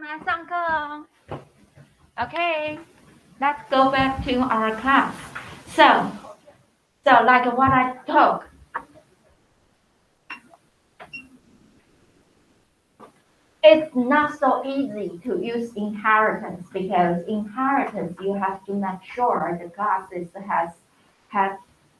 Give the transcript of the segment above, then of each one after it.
来上课哦。Okay, let's go back to our class. So like what I talked, it's not so easy to use inheritance because inheritance you have to make sure the classes have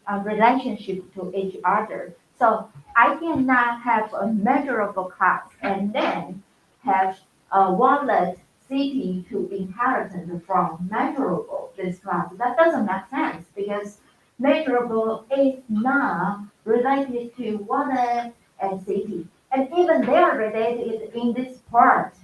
a relationship to each other. So I cannot have a measurable class and then have a wallet city to inheritance from measurable this class. That doesn't make sense because measurable is not related to wallet and city. And even they are related in this part.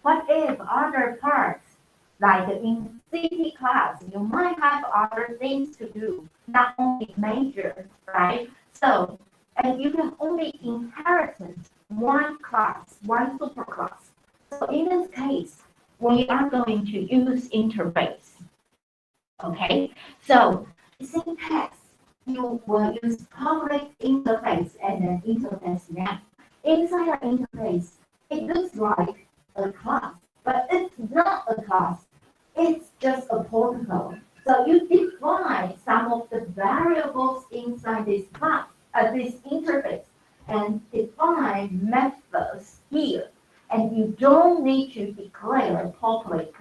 What if other parts, like in city class, you might have other things to do, not only major, right? So, and you can only inherit one class, one superclass. So in this case, we are going to use interface. Okay, so syntax, you will use public interface and then interface name. Inside the interface, it looks like a class, but it's not a class. It's just a protocol. So you define some of the variables inside this class, this interface, and define methods here. And you don't need to declare public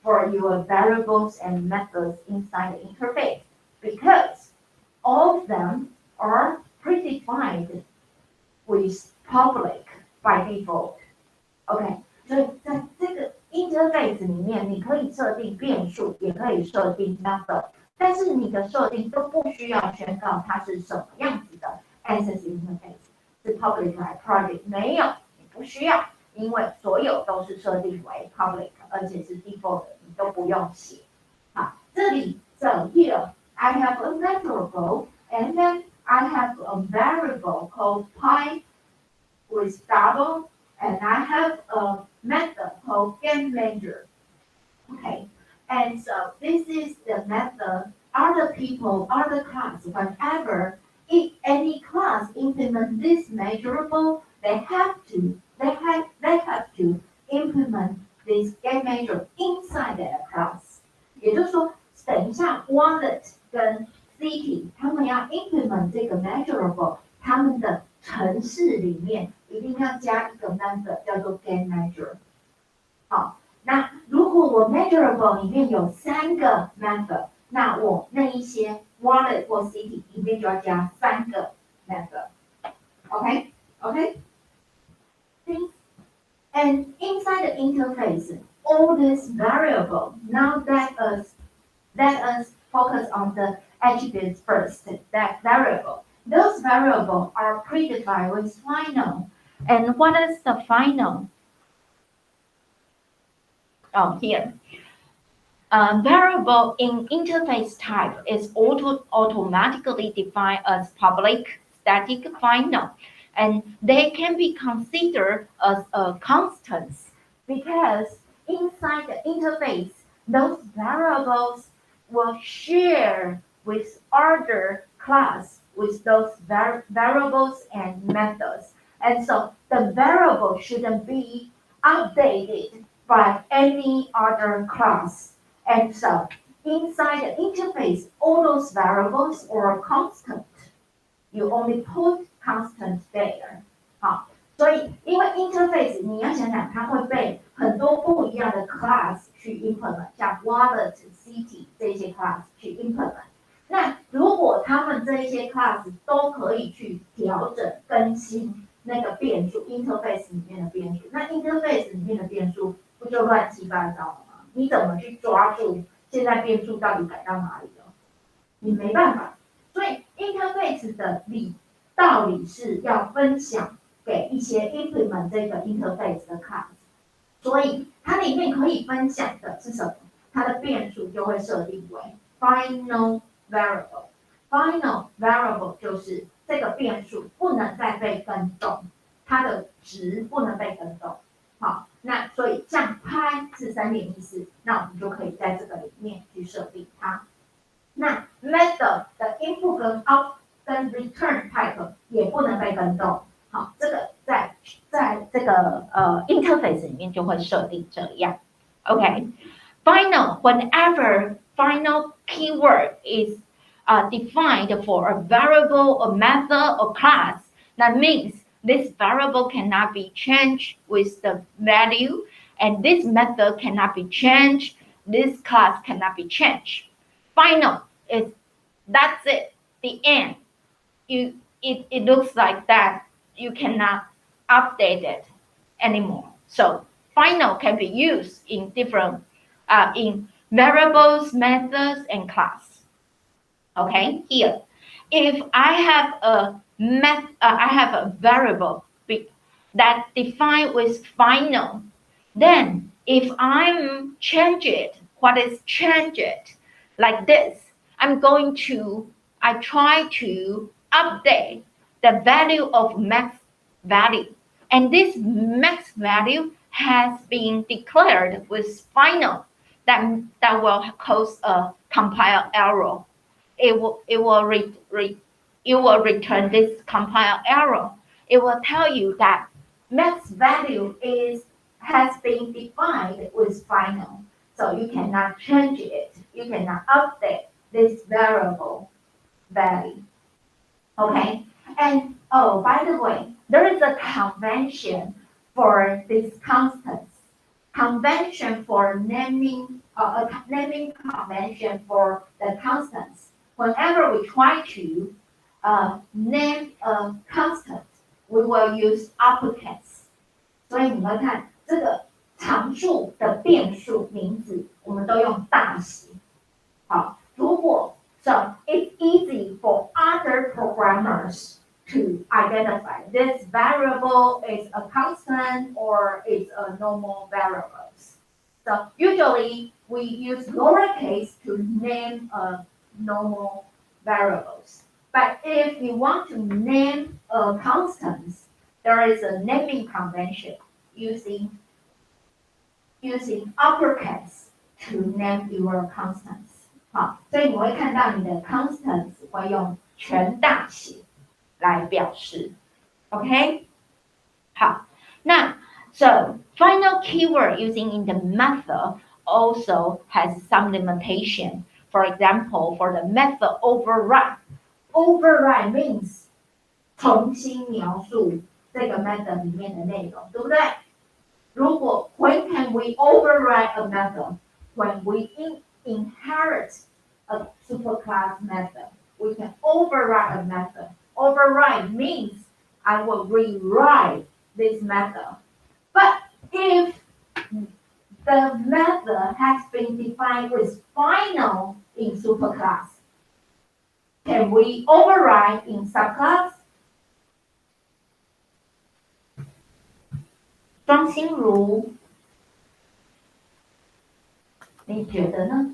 for your variables and methods inside the interface because all of them are predefined with public by default. OK， 所以在这个 interface 里面，你可以设定变数，也可以设定 method， 但是你的设定都不需要宣告它是什么样子的 access interface， 是 public 还是 private， 没有，你不需要。因为所有都是设定为 public， 而且是 default， 你都不用写。好，这里 so here I have a measurable and then I have a variable called pi with double and I have a method called game measure. Okay, and so this is the method. Other people, other class, whenever if any class implement this measurable, they have to implement this game measure inside their class. 也就是说，等一下 wallet 跟 city 他们要 implement 这个 measurable， 他们的程式里面一定要加一个 method 叫做 game measure。好，那如果我 measurable 里面有3个 method， 那我那一些 wallet 或 city 里面就要加3个 method。OK。And inside the interface, all this variable, now let us focus on the attributes first, that variable. Those variables are predefined with final. And what is the final? Oh, here. Variable in interface type is automatically defined as public static final. And they can be considered as a constant because inside the interface, those variables will share with other class with those variables and methods. And so the variable shouldn't be updated by any other class. And so inside the interface, all those variables are constant. You only put constant there. 好，所以因为 interface 你要想想，它会被很多不一样的 class 去 implement， 像 wallet、city 这些 class 去 implement。那如果他们这一些 class 都可以去调整更新那个变数 interface 里面的变数，那 interface 里面的变数不就乱七八糟了吗？你怎么去抓住现在变数到底改到哪里了？你没办法。所以 interface 的道理是要分享给一些 implement 这个 interface 的 class， 所以它里面可以分享的是什么？它的变数就会设定为 final variable。final variable 就是这个变数不能再被更动，它的值不能被更动。好，那所以像 pi 是 3.14， 那我们就可以在这个里面去设定它。那 method 的 input 跟 output跟 return type 也不能被更动。好，这个在这个 interface 里面就会设定这样。OK， final whenever final keyword is defined for a variable, a method, or class, that means this variable cannot be changed with the value, and this method cannot be changed, this class cannot be changed. Final is that's it, the end. It looks like that you cannot update it anymore. So final can be used in different in variables, methods, and class. Okay, here, if I have a variable that defined with final, then if I'm change it, what is change it? Like this, I try to update the value of max value, and this max value has been declared with final. That will cause a compile error. It will return this compile error. It will tell you that max value has been defined with final, so you cannot change it. You cannot update this variable value. Okay, and oh, by the way, there is a convention for these constants. Convention for naming, a naming convention for the constants. Whenever we try to name a constant, we will use uppercase. 所以你们看这个常数的变数名字，我们都用大写。好，如果 so it's easy for other programmers to identify this variable is a constant or is a normal variables. So usually we use lowercase to name normal variables. But if you want to name a constant, there is a naming convention using uppercase to name your constants. 好，所以你会看到你的 constants 会用全大写来表示 ，OK？ 好，那 so final keyword using in the method also has some limitation. For example, for the method override, override means 重新描述这个 method 里面的内容，对不对？如果 when can we override a method? When we inherit a superclass method, we can override a method. Override means I will rewrite this method. But if the method has been defined with final in superclass, can we override in subclass? 庄心如，你觉得呢？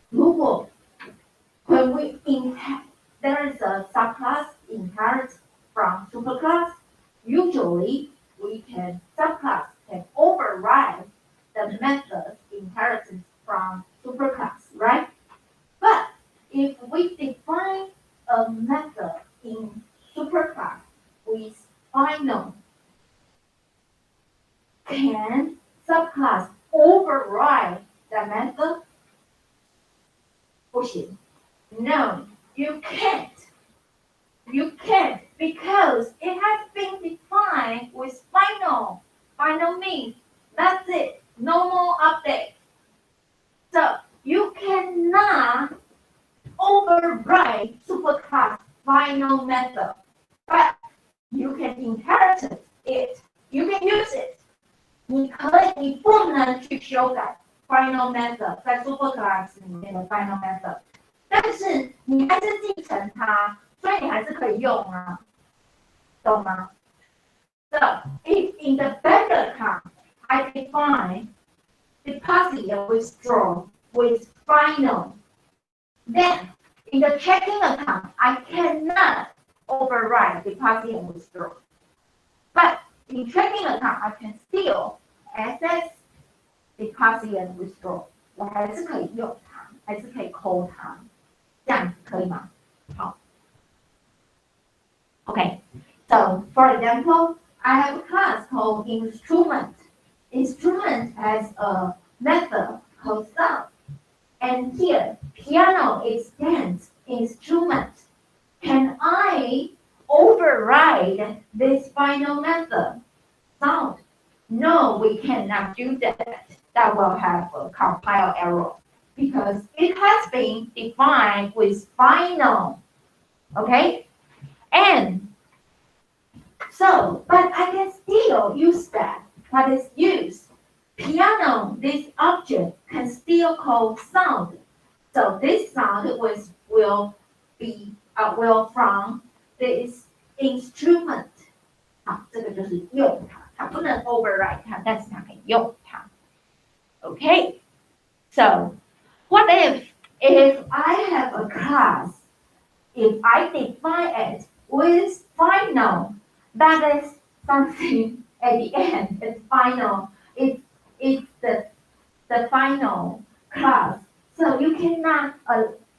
如果 when we there is a subclass inherit from superclass, usually subclass can override the method inherited from superclass, right? But if we define a method in superclass with final, can subclass override the method? 不行. No, you can't. You can't because it has been defined with final. Final means that's it, no more update. So you cannot override superclass final method, but you can inherit it. You can use it. 你不能去修改 final method 在 superclass 里面的 final method， 但是你还是继承它，所以你还是可以用啊，懂吗？ So if in the bank account I define deposit and withdraw with final, then in the checking account I cannot override deposit and withdraw. But in checking account I can still access deposit and withdraw. 我还是可以用它，还是可以 call 它，这样子可以吗？好。Okay, so for example, I have a class called instrument. Instrument has a method called sound. And here, piano extends instrument. Can I override this final method? Sound. No, we cannot do that. That will have a compile error because it has been defined with final. Okay? And so, but I can still use that. What is used? Piano, this object can still call sound. So this sound will from this instrument. 好，这个就是用它，它不能 override 它，但是它可以用它。Okay, so what if I have a class, if I define it with final, that is something at the end, it's final, it's the final class. So you cannot,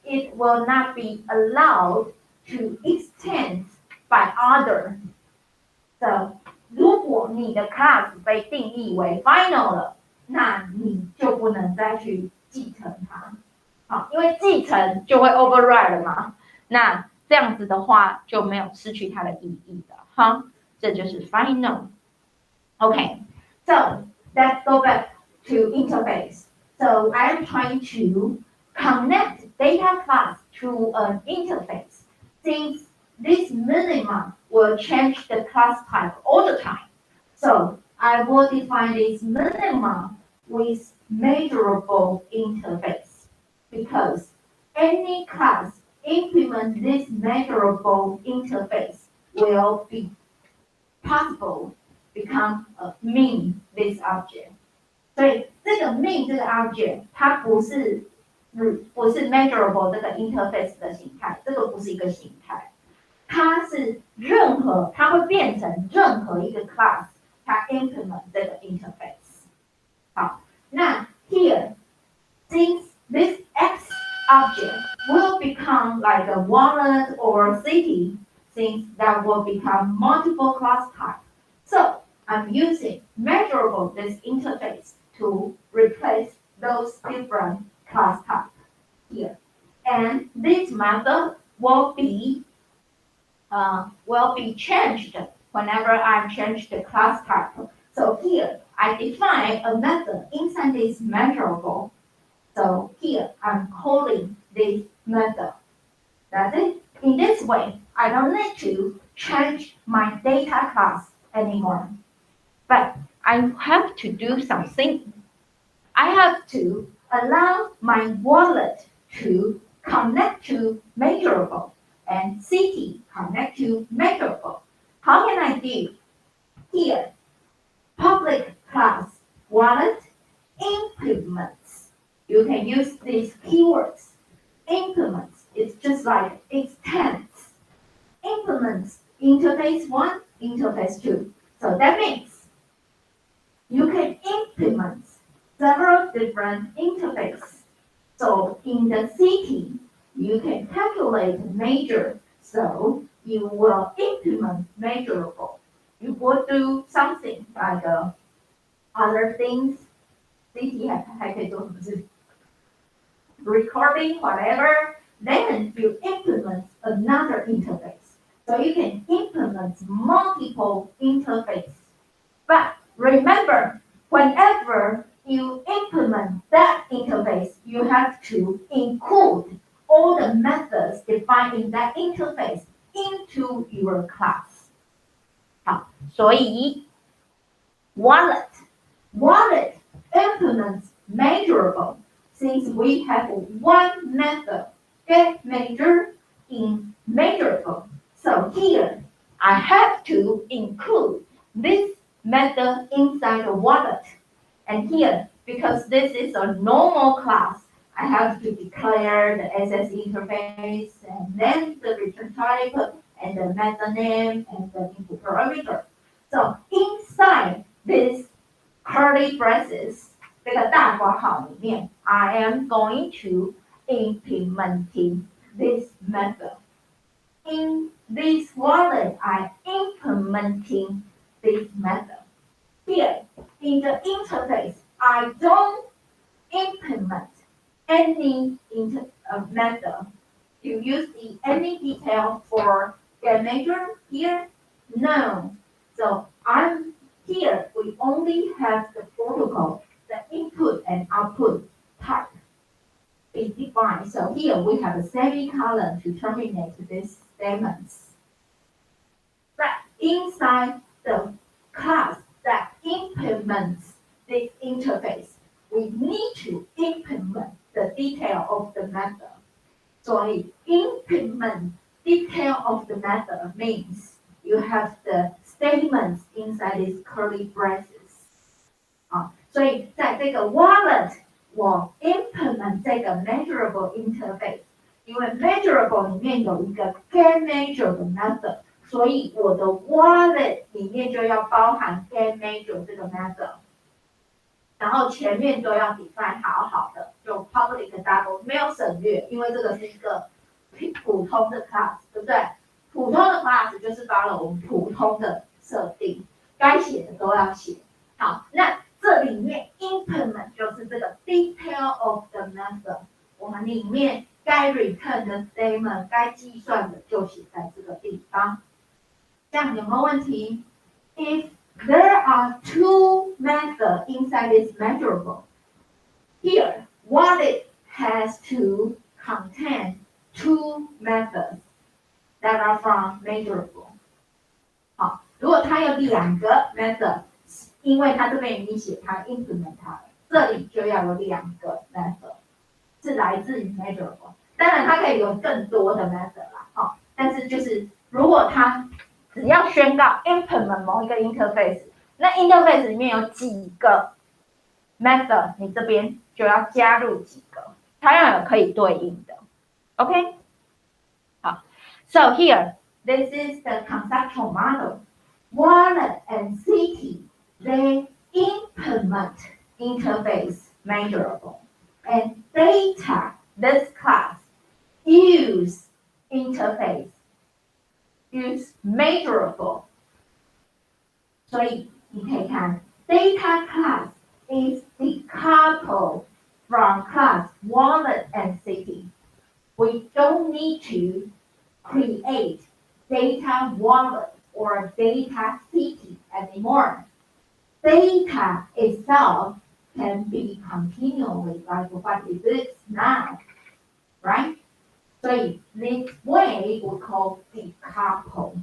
it will not be allowed to extend by other. So 如果你的 class 被定义为 final 了，那你就不能再去继承它。好，因为继承就会 override 了嘛，那这样子的话就没有失去它的意义了。哈，这就是 final。Okay, so let's go back to interface. So I'm trying to connect data class to an interface. Since this minimum will change the class type all the time. So I will define this minimum with measurable interface because any class implement this measurable interface will be possible become a mean this object. 所以这个 mean 这个 object 它不是 measurable 这个 interface 的形态，这个不是一个形态，它是它会变成任何一个 class 它 implement 这个 interface。好，那 here since this X object will become like a wallet or city, since that will become multiple class type. So I'm using measurable this interface to replace those different class types here. And this method will be changed whenever I change the class type. So here I define a method inside this measurable. So here I'm calling this method. That's it. In this way, I don't need to change my data class anymore. But I have to do something. I have to allow my wallet to connect to measurable and city connect to measurable. How can I do? Here, public class wallet implements. You can use these keywords. Implements, it's just like extends. Implements, interface 1, interface 2. So that means you can implement several different interfaces. So in the city, you can calculate measure. So you will implement measurable. You will do something like other things. City 还可以做什么事？ Recording, whatever. Then you implement another interface. So you can implement multiple interfaces. But remember, whenever you implement that interface, you have to include all the methods defined in that interface into your class. 好，所以 wallet implements measurable. Since we have one method get measure in measurable. So here I have to include this method inside the wallet. And here, because this is a normal class, I have to declare the SS interface and then the return type and the method name and the input parameter. So inside this curly braces, 这个大括号里面 I am going to implementing this method. In this wallet, I implementing this method. Here, in the interface, I don't implement any method. You use the any detail for get measure here? No. So I'm here, we only have the protocol, the input and output type is defined. So here we have a semicolon to terminate these statements. But inside the class that implements this interface, we need to implement the detail of the method. So implement detail of the method means you have the statements inside these curly braces. 所以在这个 wallet 我 implement 这个 measurable interface， 因为 measurable 里面有一个 get measure 的 method， 所以我的 wallet 里面就要包含 get measure 这个 method， 然后前面都要 define 好好的，就 public double 没有省略，因为这个是一个普通的 class， 对不对？普通的 class 就是包了我们普通的设定，该写的都要写。好，那这里面 implement 就是这个 detail of the method， 我们里面该 return 的 statement 该计算的就写在这个地方。这样有没有问题 ？If there are two methods inside this measurable, here wallet has to contain two methods that are from measurable。好，如果它有两个 method。因为它这边已经写它 implement 它了，这里就要有两个 method 是来自于 measurable， 当然它可以有更多的 method 啦，但是就是如果它只要宣告 implement 某一个 interface， 那 interface 里面有几个 method， 你这边就要加入几个，它要有可以对应的 ，OK？ 好 ，So here this is the conceptual model. Wallet and city.They implement interface measurable and data this class use interface use measurable. 所以你可以看 data class is decoupled from class wallet and city. We don't need to create data wallet or data city anymore.Data itself can be continually like what it is now, right? 所以 this way we call decouple.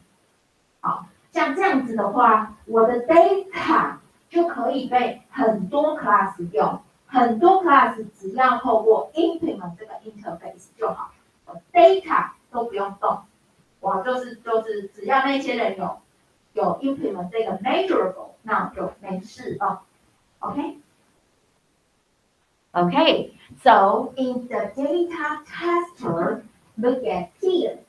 好，像这样子的话，我的 data 就可以被很多 class 用，很多 class 只要透过 implement 这个 interface 就好，我 data 都不用动，我就是只要那些人有 implement 这个 measurable。那就没事哦 ，OK？ Okay, so in the data tester, look at here.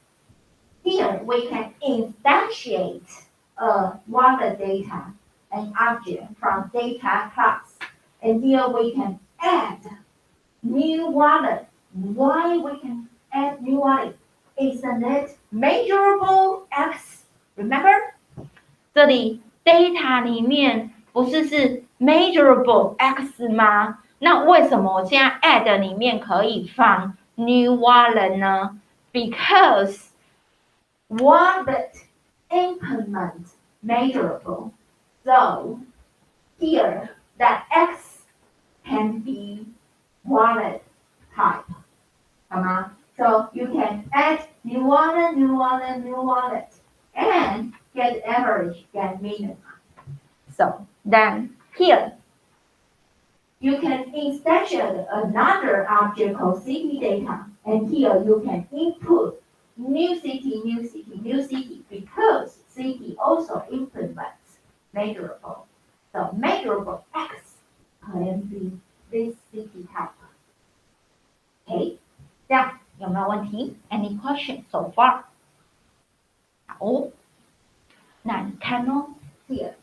Here we can instantiate wallet data, an object from data class, and here we can add new wallet. Why we can add new wallet? Isn't it measurable X? Remember? 这里。data 里面不是 measurable x 吗？那为什么我现在 add 里面可以放 new wallet 呢？ Because wallet implement measurable. So here that x can be wallet type. 好吗？ So you can add new wallet, new wallet, new wallet, and get average, get minimum. So then here, you can instantiate another object called city data. And here you can input new city, new city, new city, because city also implements measurable. So measurable X can be this city type. Okay, 这样有没有问题 ？Any question so far? 好。那你看哦 here.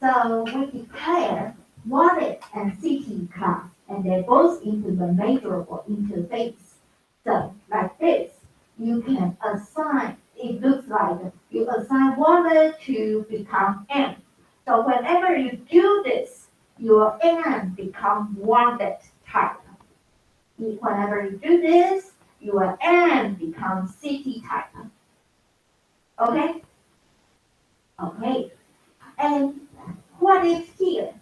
So we declare wallet and city class, and they both implement measurable interface. So like this, you can assign it looks like you assign wallet to become M. So whenever you do this, your M become wallet type. Whenever you do this, your M becomes city type. Okay? Okay. And what is here?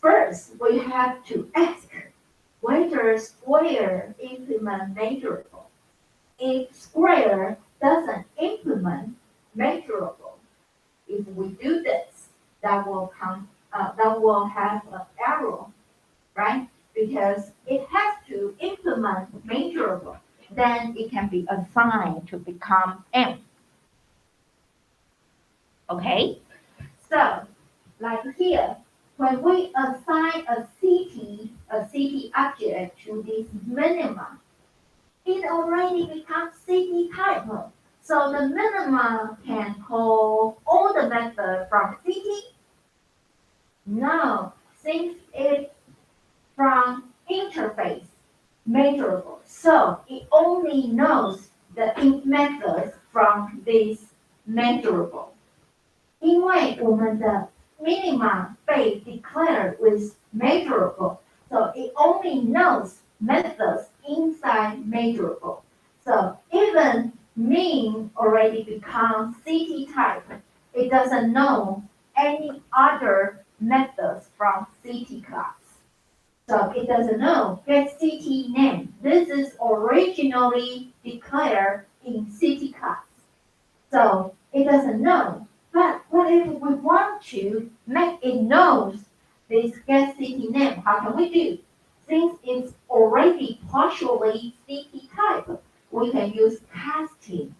First, we have to ask whether square implement measurable. If square doesn't implement measurable, if we do this, that will have an error, right? Because it has to implement measurable, then it can be assigned to become M. Okay? So, like here, when we assign a city object to this minima, it already becomes city type. So the minima can call all the methods from city? No, since it's from interface measurable, so it only knows the methods from this measurable. 因为我们的 minima 被 declared with measurable, so it only knows methods inside measurable. So even mean already becomes city type. It doesn't know any other methods from city class. So it doesn't know get city name. This is originally declared in city class. So it doesn't know. But what if we want to make it knows this get city name? How can we do? Since it's already partially city type, we can use casting.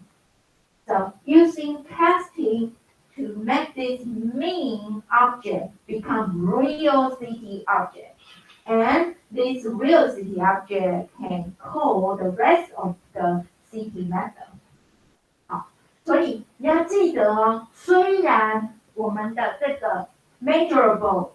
So using casting to make this mean object become real city object. And this real city object can call the rest of the city method. 所以你要记得哦，虽然我们的这个 measurable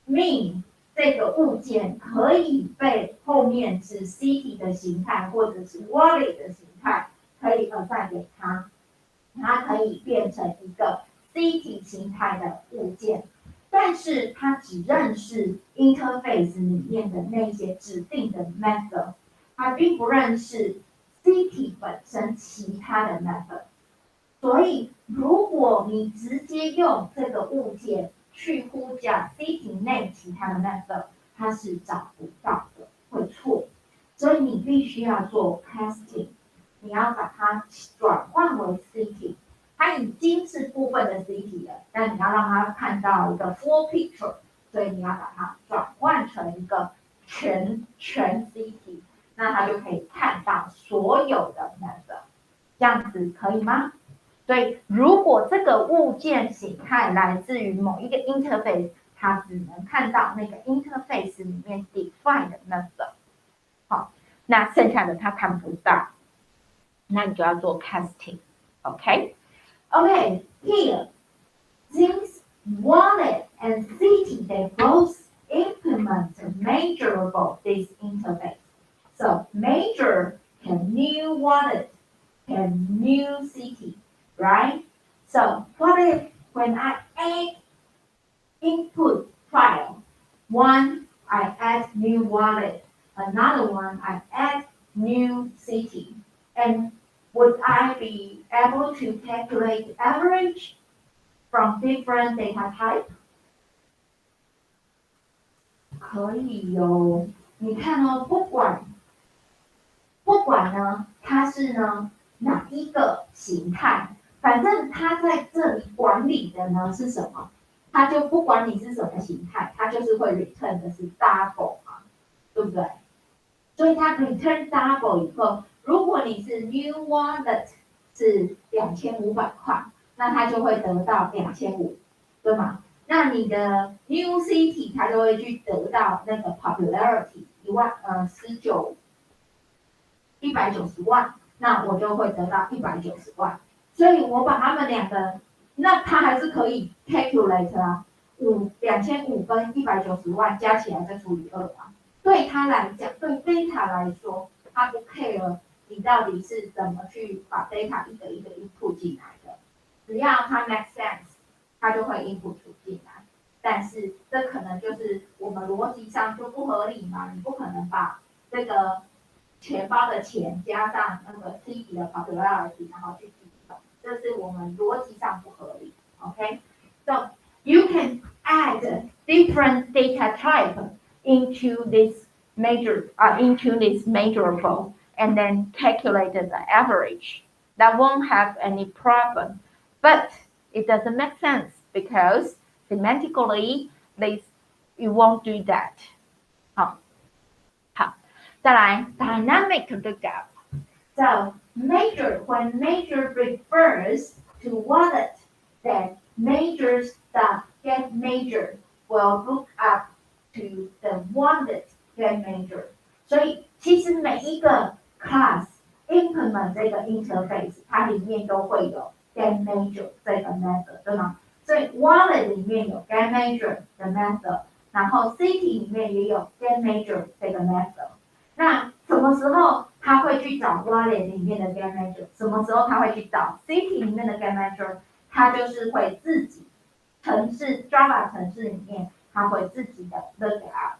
mean 这个物件可以被后面是 city 的形态或者是 wallet 的形态可以 assign 给它，它可以变成一个 city 形态的物件，但是它只认识 interface 里面的那些指定的 method， 它并不认识 city 本身其他的 method。所以，如果你直接用这个物件去呼叫 city 内其他的 method， 它是找不到的，会错。所以你必须要做 casting， 你要把它转换为 city。它已经是部分的 city 了，但你要让它看到一个 full picture， 所以你要把它转换成一个全 city， 那它就可以看到所有的 method， 这样子可以吗？所以，如果这个物件形态来自于某一个 interface， 它只能看到那个 interface 里面 define 的 method。好，那剩下的它看不到，那你就要做 casting。OK， OK here since wallet and city they both implement measurable this interface. So measure can new wallet can new city. Right? So what if when I add input file, one I add new wallet, another one I add new city, and would I be able to calculate average from different data type? 可以哦，你看哦，不管呢，它是呢哪一个形态。反正它在这里管理的呢是什么？它就不管你是什么形态，它就是会 return 的是 double 嘛，对不对？所以它 return double 以后，如果你是 new wallet 是2500块，那它就会得到2500，对吗？那你的 new city 它就会去得到那个 popularity 190万，那我就会得到190万。所以我把他们两个，那它还是可以 calculate 啊，2500跟190万加起来再除以2啊。对他来讲，对 data 来说，他不 care 你到底是怎么去把 data 一个一个 input 进来的。只要它 make sense， 它就会 input 进来。但是这可能就是我们逻辑上就不合理嘛，你不可能把这个钱包的钱加上那个 city 的 popularity， 然后去计算，这是我们逻辑上不合理。OK， so you can add different data type into this measurable and then calculate the average. That won't have any problem, but it doesn't make sense because semantically you won't do that. 好，再来 dynamic lookup. So when measure refers to wallet, then measures that get measured will look up to the wallet get measured. 所以其实每一个 class implement 这个 interface， 它里面都会有 get measure 这个 method， 对吗？所以 wallet 里面有 get measure 的 method， 然后 city 里面也有 get measure 这个 method。那什么时候他会去找 wallet 里面的 get measure？ 什么时候他会去找 city 里面的 get measure？ 他就是会自己Java 程式里面，他会自己的 lookup，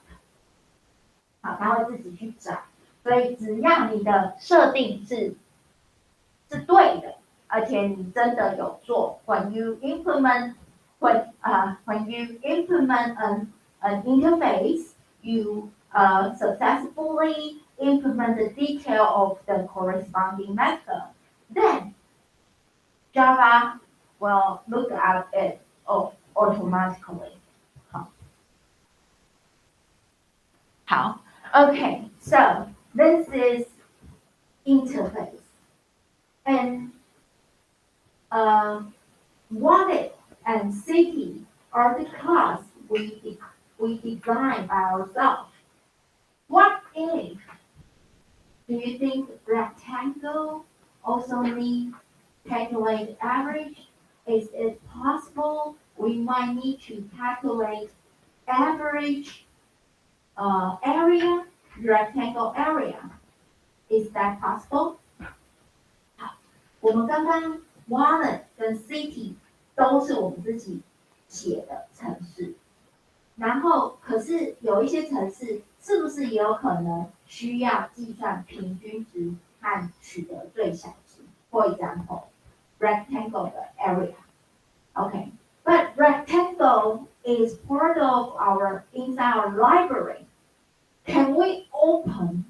好，他会自己去找。所以只要你的设定是对的，而且你真的有做 ，when you implement an interface, you successfully implement the detail of the corresponding method, then Java will look at it automatically. 好 ，Okay, so this is interface, and wallet and city are the class we design by ourselves. What if? Do you think rectangle also need calculate average? Is it possible we might need to calculate average area, rectangle area? Is that possible? 好，我们刚刚 wallet 跟 city 都是我们自己写的程式，然后可是有一些程式是不是也有可能需要计算平均值和取得最小值 ？For example, rectangle 的 area. Okay, but rectangle is part of inside our library. Can we open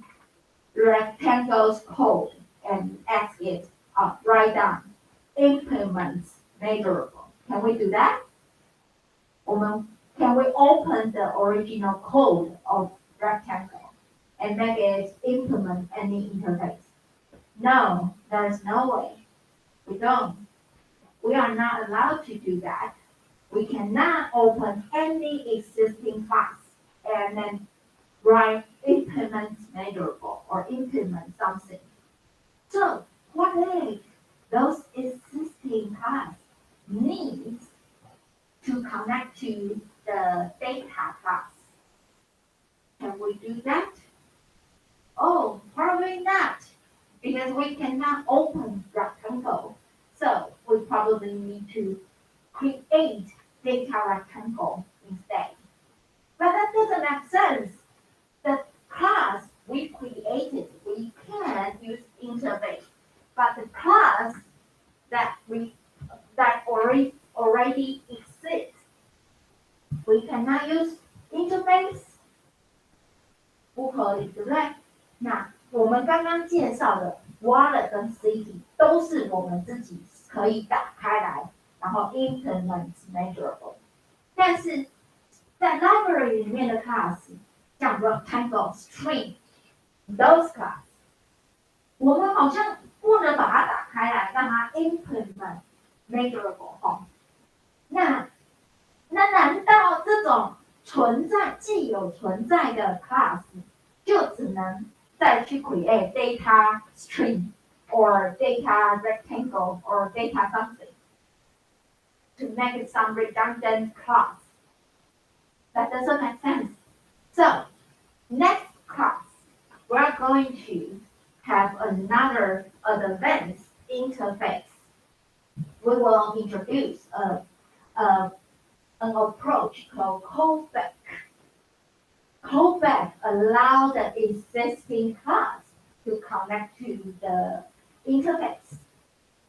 rectangle's code and ask it write down implements measurable? Can we do that? Can we open the original code of rectangle and make it implement any interface? No, there's no way. We don't. We are not allowed to do that. We cannot open any existing class and then write implement measurable or implement something. So what if those existing class needs to connect to the data class? Can we do that? Oh, probably not, because we cannot open rectangle. So we probably need to create data rectangle instead. But that doesn't make sense. The class we created, we can use interface, but the class that already exists, we cannot use interface. 不合理，对不对？那我们刚刚介绍的 wallet 跟 city 都是我们自己可以打开来，然后 implement measurable。但是在 library 里面的 class， 像 rectangle、string those class， 我们好像不能把它打开来，让它 implement measurable 哦。那难道这种既有存在的 class 就只能再去 create data string or data rectangle or data something to make it some redundant class? That doesn't make sense. So next class, we're going to have a another advanced interface. We will introduce an approach called callback. Callback allows the existing class to connect to the interface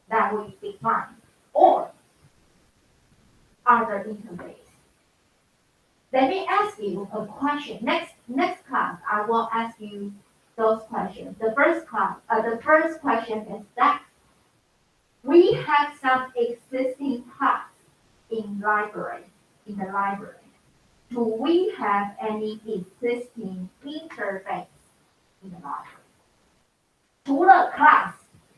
that we define or other interface. Let me ask you a question. Next class, I will ask you those questions. The first question is that we have some existing class in the library. Do we have any existing interface in the library? 除了 class，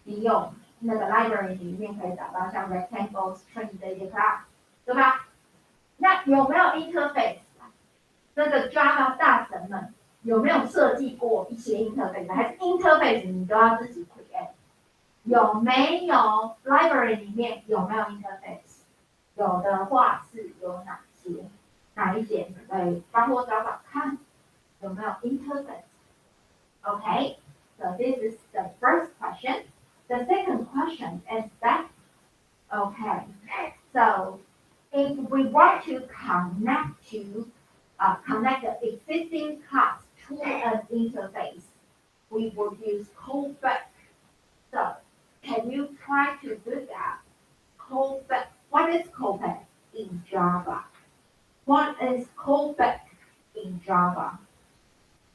你有那个 library 里面可以找到像 rectangle string 这些 class， 对吧？那有没有 interface？ 这个 Java 大神们有没有设计过一些 interface？ 还是 interface 你都要自己 create？ 有没有 library 里面有没有 interface？ 有的话是有哪些？哪一点？对，帮我找找看有没有 interface。Okay, so this is the first question. The second question is that, okay, so if we want to connect the existing class to an interface, we would use callback. So can you try to do that? Callback. What is callback in Java? What is callback in Java?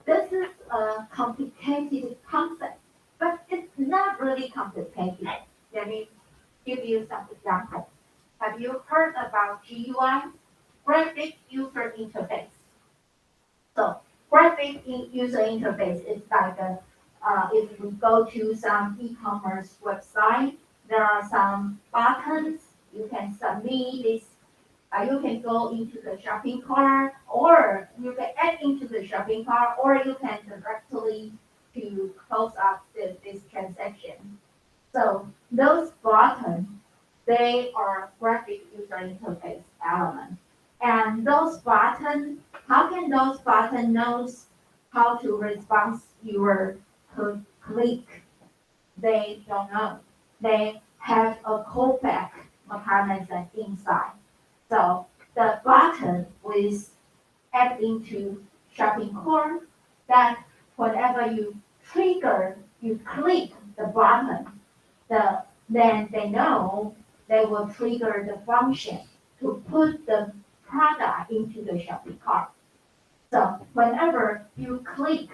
This is a complicated concept, but it's not really complicated. Let me give you some examples. Have you heard about GUI? Graphic User Interface. So graphic user interface is like if we go to some e-commerce website, there are some buttons. You can submit this. You can go into the shopping cart, or you can add into the shopping cart, or you can directly to close up this transaction. So those buttons, they are graphic user interface elements. And those buttons, how can those buttons know how to respond your click? They don't know. They have a callback mechanism inside. So the button is added into shopping cart that whenever you click the button, then they know they will trigger the function to put the product into the shopping cart. So whenever you click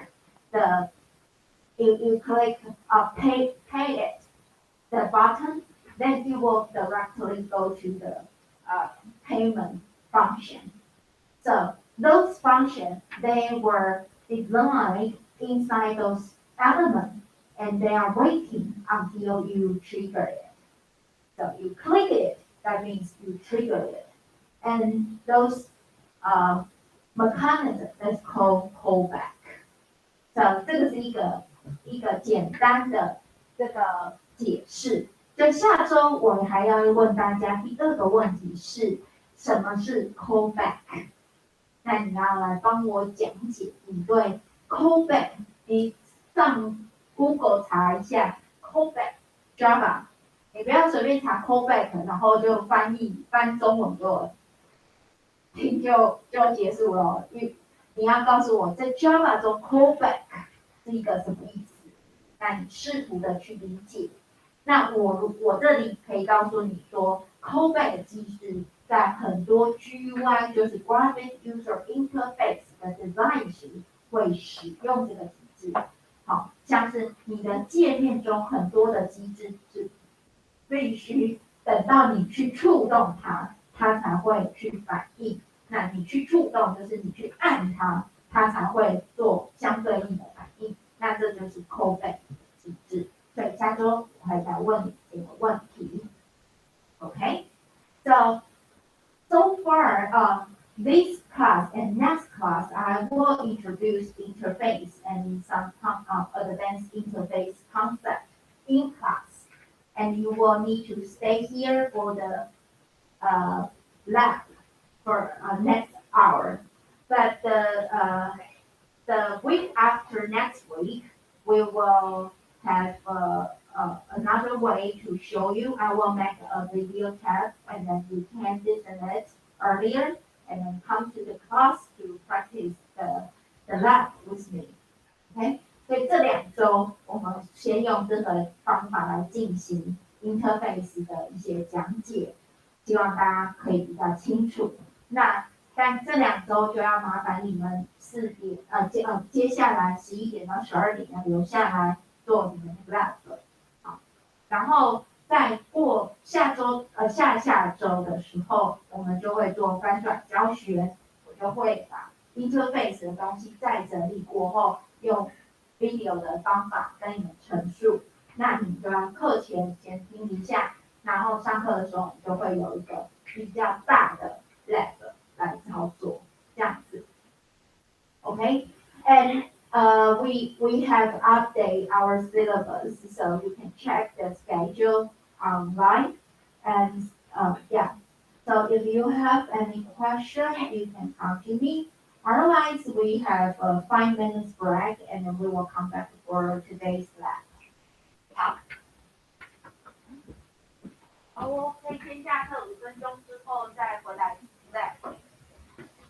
pay it, the button, then you will directly go to the payment function. So those functions, they were designed inside those elements, and they are waiting until you trigger it. So you click it, that means you trigger it. And those mechanisms is called callback. So 这个是一个简单的这个解释。就下周我还要问大家第二个问题是什么是 callback？ 那你要来帮我讲解你对 callback， 你上 Google 查一下 callback Java， 你不要随便查 callback， 然后就翻中文给我听就结束了。你要告诉我在 Java 中 callback 是一个什么意思？那你试图的去理解。那我这里可以告诉你说 ，callback 的机制在很多 GUI 就是 Graphic User Interface 的 design 时会使用这个机制。好，像是你的界面中很多的机制是必须等到你去触动它，它才会去反应。那你去触动就是你去按它，它才会做相对应的反应。那这就是 callback 机制。所以下周我还想问你这个问题。Okay, so far, this class and next class, I will introduce interface and some advanced interface concept in class, and you will need to stay here for the lab for next hour. But the week after next week, we will have another way to show you. I will make a video tab, and then you can listen it earlier, and then come to the class to practice the lab with me. OK，所以这2周我们先用这个方法来进行 interface 的一些讲解，希望大家可以比较清楚。那但这2周就要麻烦你们接下来11点到12点要留下来做你们的 lab 了。好，然后在过下周下周的时候，我们就会做翻转教学，我就会把 interface 的东西再整理过后，用 video 的方法跟你们陈述。那你就要课前先听一下，然后上课的时候你就会有一个比较大的 lab 来操作，这样子。Okay, and we have update our syllabus, so you can check the schedule online. And yeah, so if you have any question, you can come to me. Otherwise, we have a 5 minutes break, and then we will come back for today's